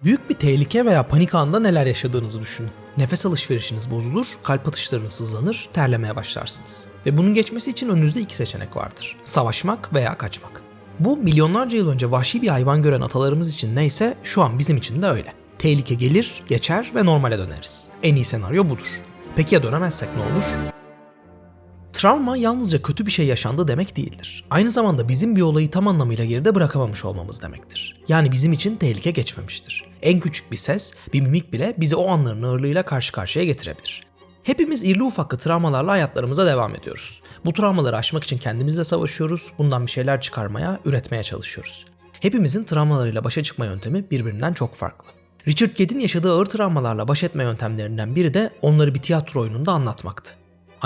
Büyük bir tehlike veya panik anında neler yaşadığınızı düşünün. Nefes alışverişiniz bozulur, kalp atışlarınız hızlanır, terlemeye başlarsınız. Ve bunun geçmesi için önünüzde iki seçenek vardır. Savaşmak veya kaçmak. Bu milyonlarca yıl önce vahşi bir hayvan gören atalarımız için neyse şu an bizim için de öyle. Tehlike gelir, geçer ve normale döneriz. En iyi senaryo budur. Peki ya dönemezsek ne olur? Travma yalnızca kötü bir şey yaşandı demek değildir. Aynı zamanda bizim bir olayı tam anlamıyla geride bırakamamış olmamız demektir. Yani bizim için tehlike geçmemiştir. En küçük bir ses, bir mimik bile bizi o anların ağırlığıyla karşı karşıya getirebilir. Hepimiz irli ufaklı travmalarla hayatlarımıza devam ediyoruz. Bu travmaları aşmak için kendimizle savaşıyoruz, bundan bir şeyler çıkarmaya, üretmeye çalışıyoruz. Hepimizin travmalarıyla başa çıkma yöntemi birbirinden çok farklı. Richard Gadd'in yaşadığı ağır travmalarla baş etme yöntemlerinden biri de onları bir tiyatro oyununda anlatmaktı.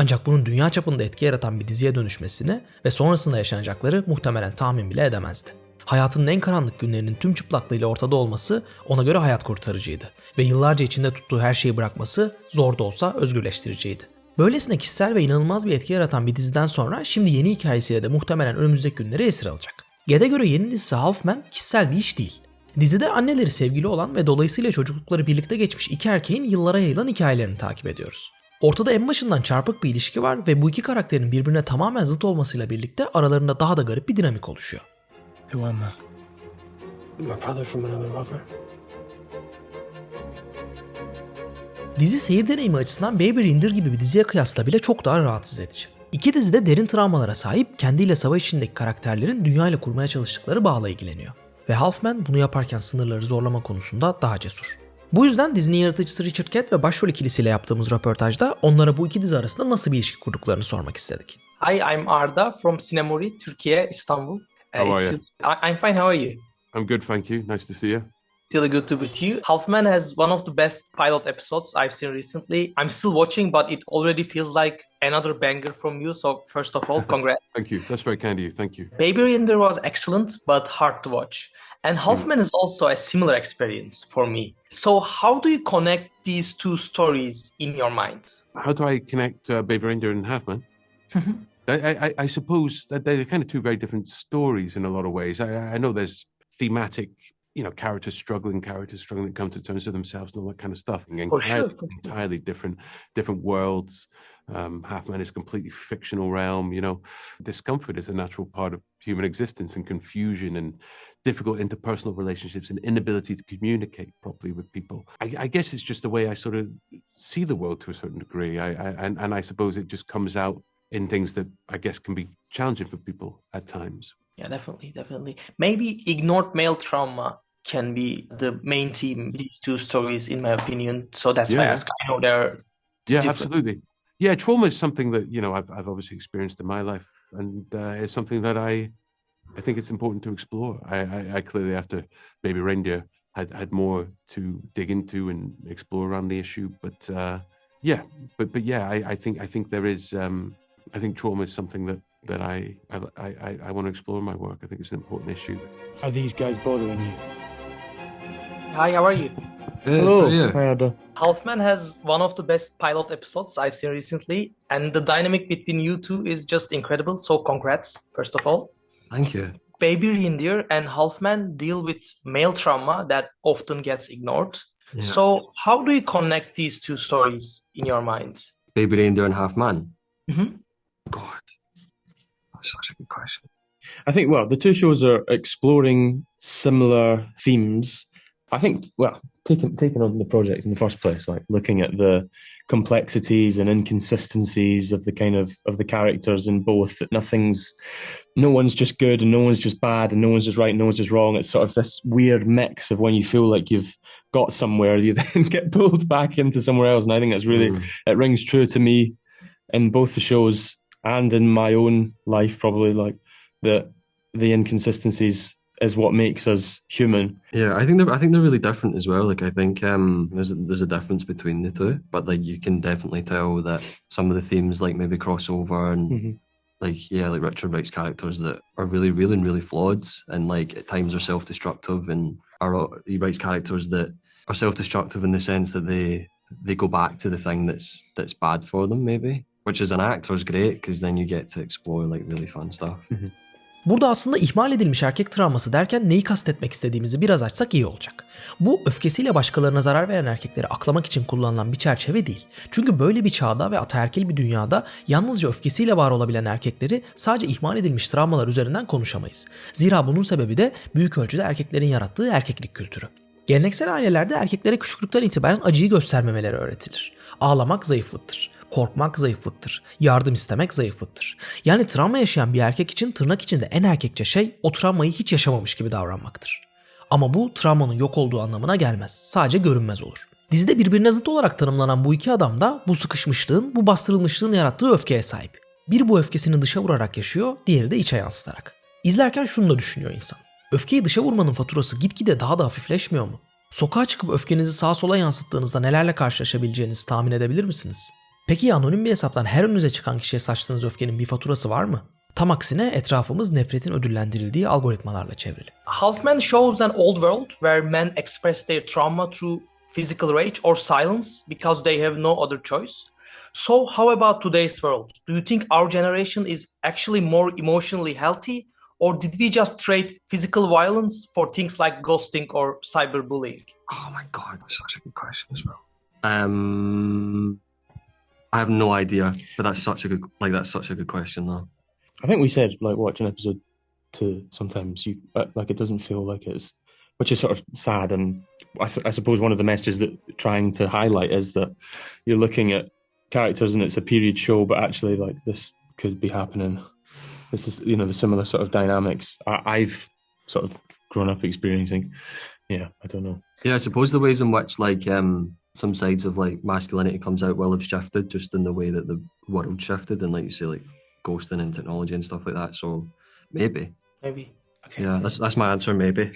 Ancak bunun dünya çapında etki yaratan bir diziye dönüşmesini ve sonrasında yaşanacakları muhtemelen tahmin bile edemezdi. Hayatının en karanlık günlerinin tüm çıplaklığıyla ortada olması ona göre hayat kurtarıcıydı ve yıllarca içinde tuttuğu her şeyi bırakması zor da olsa özgürleştiriciydi. Böylesine kişisel ve inanılmaz bir etki yaratan bir diziden sonra şimdi yeni hikayesiyle de muhtemelen önümüzdeki günleri esir alacak. Gadd'e göre yeni dizisi Halfman kişisel bir iş değil. Dizide anneleri sevgili olan ve dolayısıyla çocuklukları birlikte geçmiş iki erkeğin yıllara yayılan hikayelerini takip ediyoruz. Ortada en başından çarpık bir ilişki var ve bu iki karakterin birbirine tamamen zıt olmasıyla birlikte aralarında daha da garip bir dinamik oluşuyor. Who am I? My brother from another lover. Dizi seyir deneyimi açısından Baby Reindeer gibi bir diziye kıyasla bile çok daha rahatsız edici. İki dizi de derin travmalara sahip, kendiyle savaş içindeki karakterlerin dünya ile kurmaya çalıştıkları bağla ilgileniyor. Ve Halfman bunu yaparken sınırları zorlama konusunda daha cesur. Bu yüzden dizinin yaratıcısı Richard Gadd ve başrol ikilisiyle yaptığımız röportajda onlara bu iki dizi arasında nasıl bir ilişki kurduklarını sormak istedik. Hi, I'm Arda from Sinemuri, Türkiye, İstanbul. How are you? I'm fine, how are you? I'm good, thank you. Nice to see you. It's really good to be with you. Halfman has one of the best pilot episodes I've seen recently. I'm still watching, but it already feels like another banger from you. So first of all, congrats. Thank you. That's very kind of you. Thank you. Baby Reindeer was excellent, but hard to watch. And Halfman is also a similar experience for me. So how do you connect these two stories in your mind? How do I connect Baby Reindeer and Halfman? I suppose that they're kind of two very different stories in a lot of ways. I know there's thematic, characters struggling to come to terms with themselves and all that kind of stuff. Entirely different worlds. Halfman is a completely fictional realm. Discomfort is a natural part of human existence, and confusion and difficult interpersonal relationships and inability to communicate properly with people. I guess it's just the way I sort of see the world to a certain degree. And I suppose it just comes out in things that I guess can be challenging for people at times. Yeah, definitely. Maybe ignored male trauma can be the main theme, these two stories, in my opinion. So that's why I ask. I know they're different. Absolutely. Yeah, trauma is something that, I've obviously experienced in my life, and it's something that I think it's important to explore. I clearly, after Baby Reindeer, had more to dig into and explore around the issue. But I think there is. I think trauma is something that I want to explore in my work. I think it's an important issue. Are these guys bothering you? Hi, how are you? Hello. Hi, Ada. Halfman has one of the best pilot episodes I've seen recently, and the dynamic between you two is just incredible. So congrats, first of all. Thank you. Baby Reindeer and Halfman deal with male trauma that often gets ignored. Yeah. So how do you connect these two stories in your mind? Baby Reindeer and Halfman? Mm-hmm. God, that's such a good question. I think, the two shows are exploring similar themes. I think, taking on the project in the first place, like looking at the complexities and inconsistencies of the characters in both, that no one's just good and no one's just bad and no one's just right and no one's just wrong. It's sort of this weird mix of when you feel like you've got somewhere, you then get pulled back into somewhere else. And I think that's really, it rings true to me in both the shows and in my own life, probably, like the inconsistencies is what makes us human. Yeah, I think they're really different as well. Like I think there's a difference between the two, but like you can definitely tell that some of the themes like maybe crossover and like Richard writes characters that are really real and really flawed, and like at times are self-destructive, and he writes characters that are self-destructive in the sense that they go back to the thing that's bad for them, maybe, which as an actor is great because then you get to explore like really fun stuff. Burada aslında ihmal edilmiş erkek travması derken neyi kastetmek istediğimizi biraz açsak iyi olacak. Bu öfkesiyle başkalarına zarar veren erkekleri aklamak için kullanılan bir çerçeve değil. Çünkü böyle bir çağda ve ataerkil bir dünyada yalnızca öfkesiyle var olabilen erkekleri sadece ihmal edilmiş travmalar üzerinden konuşamayız. Zira bunun sebebi de büyük ölçüde erkeklerin yarattığı erkeklik kültürü. Geleneksel ailelerde erkeklere küçüklükten itibaren acıyı göstermemeleri öğretilir. Ağlamak zayıflıktır. Korkmak zayıflıktır. Yardım istemek zayıflıktır. Yani travma yaşayan bir erkek için tırnak içinde en erkekçe şey o travmayı hiç yaşamamış gibi davranmaktır. Ama bu travmanın yok olduğu anlamına gelmez. Sadece görünmez olur. Dizide birbirine zıt olarak tanımlanan bu iki adam da bu sıkışmışlığın, bu bastırılmışlığın yarattığı öfkeye sahip. Biri bu öfkesini dışa vurarak yaşıyor, diğeri de içe yansıtarak. İzlerken şunu da düşünüyor insan. Öfkeyi dışa vurmanın faturası gitgide daha da hafifleşmiyor mu? Sokağa çıkıp öfkenizi sağa sola yansıttığınızda nelerle karşılaşabileceğinizi tahmin edebilir misiniz? Peki anonim bir hesaptan her önünüze çıkan kişiye saçtığınız öfkenin bir faturası var mı? Tam aksine etrafımız nefretin ödüllendirildiği algoritmalarla çevrili. Halfman shows an old world where men express their trauma through physical rage or silence because they have no other choice. So how about today's world? Do you think our generation is actually more emotionally healthy, or did we just trade physical violence for things like ghosting or cyberbullying? Oh my god, that's such a good question as well. I have no idea, but that's such a good question though. I think we said like watching episode 2 sometimes you like it doesn't feel like it's, which is sort of sad, and I suppose one of the messages that trying to highlight is that you're looking at characters and it's a period show, but actually like this could be happening. This is, you know, the similar sort of dynamics I've sort of grown up experiencing. Yeah, I don't know. Yeah, I suppose the ways in which like some sides of like masculinity comes out will have shifted just in the way that the world shifted, and like you say, like ghosting and technology and stuff like that. So maybe. Okay. Yeah, that's my answer, maybe.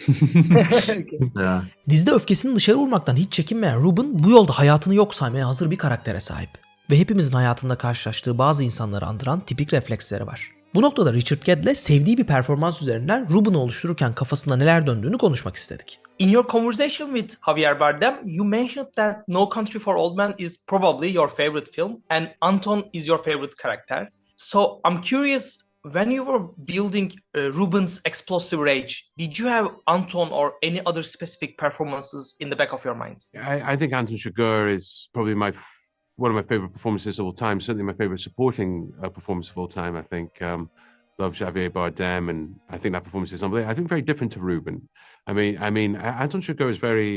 Okay. Yeah. Dizide öfkesini dışarı vurmaktan hiç çekinmeyen Ruben bu yolda hayatını yok saymaya hazır bir karaktere sahip. Ve hepimizin hayatında karşılaştığı bazı insanları andıran tipik refleksleri var. Bu noktada Richard Gadd'le sevdiği bir performans üzerinden Ruben'ı oluştururken kafasında neler döndüğünü konuşmak istedik. In your conversation with Javier Bardem, you mentioned that No Country for Old Men is probably your favorite film and Anton is your favorite character. So I'm curious, when you were building Ruben's explosive rage, did you have Anton or any other specific performances in the back of your mind? I think Anton Chigurh is probably one of my favorite performances of all time. Certainly my favorite supporting performance of all time. I think love Javier Bardem, and I think that performance is unbelievable. I think very different to Ruben. I mean, Anton Chigurh is very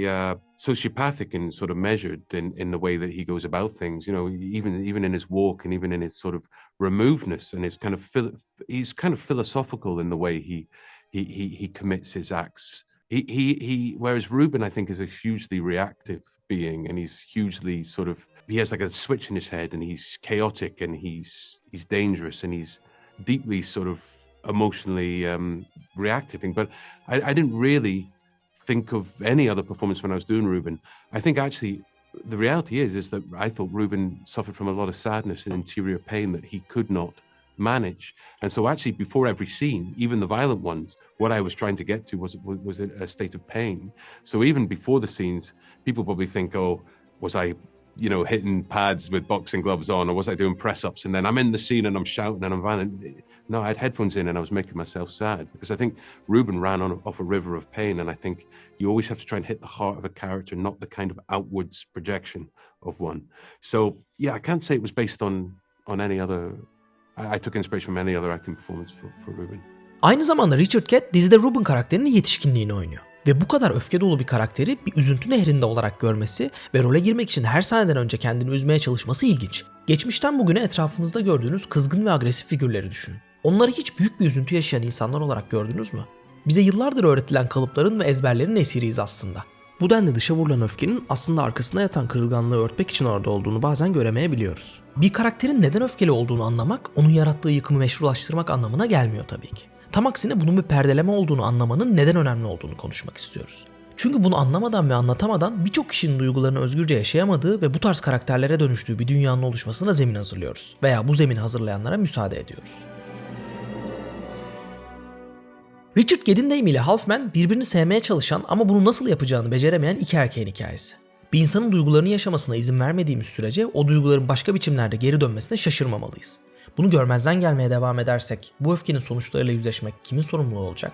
sociopathic and sort of measured in the way that he goes about things. You know, even in his walk and even in his sort of removedness and his he's kind of philosophical in the way he commits his acts. Whereas Ruben, I think, is a hugely reactive being, and he's hugely he has like a switch in his head, and he's chaotic, and he's dangerous, and he's deeply sort of emotionally reactive thing. But I didn't really think of any other performance when I was doing Ruben. I think actually the reality is that I thought Ruben suffered from a lot of sadness and interior pain that he could not manage. And so actually before every scene, even the violent ones, what I was trying to get to was a state of pain. So even before the scenes, people probably think, oh, was I, you know, hitting pads with boxing gloves on, or was I doing press-ups? And then I'm in the scene and I'm shouting and I'm violent. No, I had headphones in and I was making myself sad, because I think Ruben ran off a river of pain, and I think you always have to try and hit the heart of a character, not the kind of outwards projection of one. So yeah, I can't say it was based on any other. I took inspiration from any other acting performance for Ruben. Aynı zamanda Richard Gadd dizide Ruben karakterinin yetişkinliğini oynuyor. Ve bu kadar öfke dolu bir karakteri bir üzüntü nehrinde olarak görmesi ve role girmek için her sahneden önce kendini üzmeye çalışması ilginç. Geçmişten bugüne etrafınızda gördüğünüz kızgın ve agresif figürleri düşünün. Onları hiç büyük bir üzüntü yaşayan insanlar olarak gördünüz mü? Bize yıllardır öğretilen kalıpların ve ezberlerin esiriyiz aslında. Bu denli dışa vurulan öfkenin aslında arkasında yatan kırılganlığı örtmek için orada olduğunu bazen göremeyebiliyoruz. Bir karakterin neden öfkeli olduğunu anlamak, onun yarattığı yıkımı meşrulaştırmak anlamına gelmiyor tabii ki. Tam aksine bunun bir perdeleme olduğunu anlamanın neden önemli olduğunu konuşmak istiyoruz. Çünkü bunu anlamadan ve anlatamadan birçok kişinin duygularını özgürce yaşayamadığı ve bu tarz karakterlere dönüştüğü bir dünyanın oluşmasına zemin hazırlıyoruz. Veya bu zemini hazırlayanlara müsaade ediyoruz. Richard Gadd'in deyimiyle Halfman, birbirini sevmeye çalışan ama bunu nasıl yapacağını beceremeyen iki erkeğin hikayesi. Bir insanın duygularını yaşamasına izin vermediğimiz sürece o duyguların başka biçimlerde geri dönmesine şaşırmamalıyız. Bunu görmezden gelmeye devam edersek bu öfkenin sonuçlarıyla yüzleşmek kimin sorumluluğu olacak?